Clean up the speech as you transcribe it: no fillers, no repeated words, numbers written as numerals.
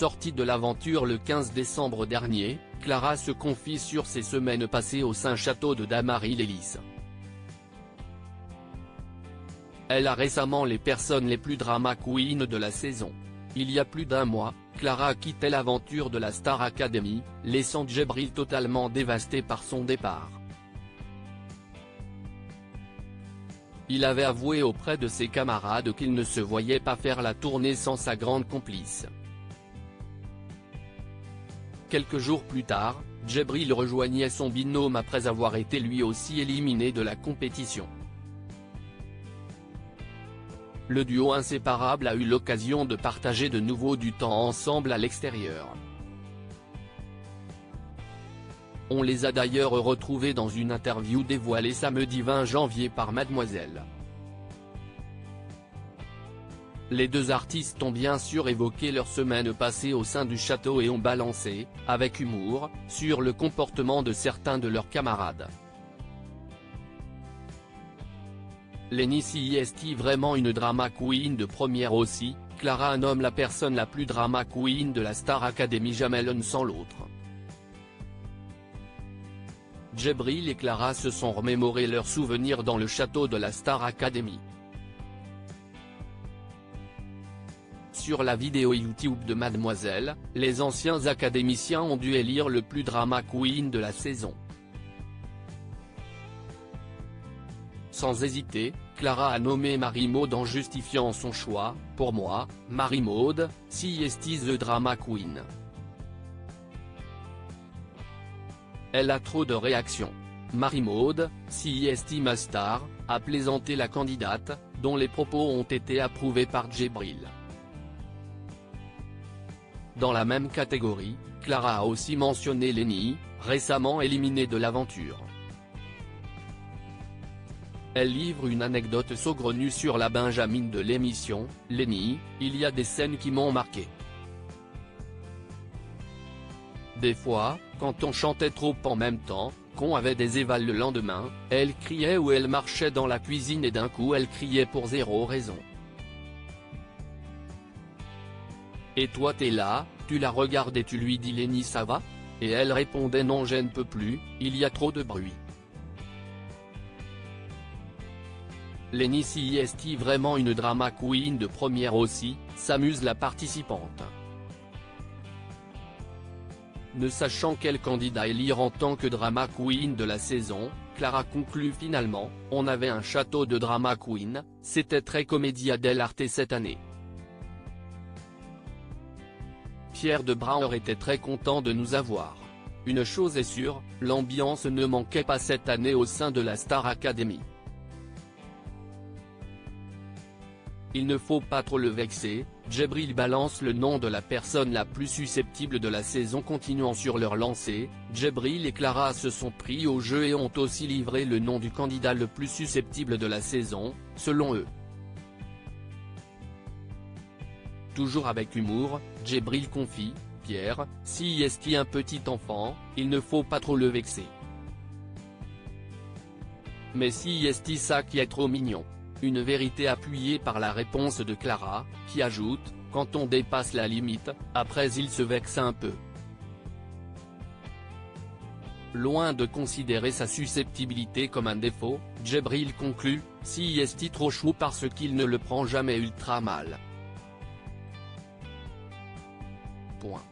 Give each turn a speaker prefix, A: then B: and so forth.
A: Sortie de l'aventure le 15 décembre dernier, Clara se confie sur ses semaines passées au Saint-Château de Damary-les-Lys. Elle a récemment les personnes les plus drama queen de la saison. Il y a plus d'un mois, Clara quittait l'aventure de la Star Academy, laissant Djibril totalement dévasté par son départ. Il avait avoué auprès de ses camarades qu'il ne se voyait pas faire la tournée sans sa grande complice. Quelques jours plus tard, Djibril rejoignait son binôme après avoir été lui aussi éliminé de la compétition. Le duo inséparable a eu l'occasion de partager de nouveau du temps ensemble à l'extérieur. On les a d'ailleurs retrouvés dans une interview dévoilée samedi 20 janvier par Mademoiselle. Les deux artistes ont bien sûr évoqué leur semaine passée au sein du château et ont balancé, avec humour, sur le comportement de certains de leurs camarades. Lenny est vraiment une drama queen de première aussi, Clara nomme la personne la plus drama queen de la Star Academy, jamais l'une sans l'autre. Djibril et Clara se sont remémorés leurs souvenirs dans le château de la Star Academy. Sur la vidéo YouTube de Mademoiselle, les anciens académiciens ont dû élire le plus drama queen de la saison. Sans hésiter, Clara a nommé Marie-Maude en justifiant son choix. Pour moi, Marie-Maude, she is the drama queen. Elle a trop de réactions. Marie-Maude, she is ma star, a plaisanté la candidate, dont les propos ont été approuvés par Djibril. Dans la même catégorie, Clara a aussi mentionné Lenny, récemment éliminé de l'aventure. Elle livre une anecdote saugrenue sur la Benjamine de l'émission. Lenny, il y a des scènes qui m'ont marqué. Des fois, quand on chantait trop en même temps, qu'on avait des évals le lendemain, elle criait ou elle marchait dans la cuisine et d'un coup elle criait pour zéro raison. Et toi t'es là, tu la regardes et tu lui dis Lenny ça va? Et elle répondait non je ne peux plus, il y a trop de bruit. Lenny est vraiment une drama queen de première aussi, s'amuse la participante. Ne sachant quel candidat élire en tant que drama queen de la saison, Clara conclut finalement, on avait un château de drama queen, c'était très Commedia dell'arte cette année. Pierre de Brouwer était très content de nous avoir. Une chose est sûre, l'ambiance ne manquait pas cette année au sein de la Star Academy. Il ne faut pas trop le vexer, Djibril balance le nom de la personne la plus susceptible de la saison. Continuant sur leur lancée, Djibril et Clara se sont pris au jeu et ont aussi livré le nom du candidat le plus susceptible de la saison, selon eux. Toujours avec humour, Djibril confie, Pierre, si est un petit enfant, il ne faut pas trop le vexer. Mais si est ça qui est trop mignon. Une vérité appuyée par la réponse de Clara, qui ajoute, quand on dépasse la limite, après il se vexe un peu. Loin de considérer sa susceptibilité comme un défaut, Djibril conclut, si est trop chou parce qu'il ne le prend jamais ultra mal. Point.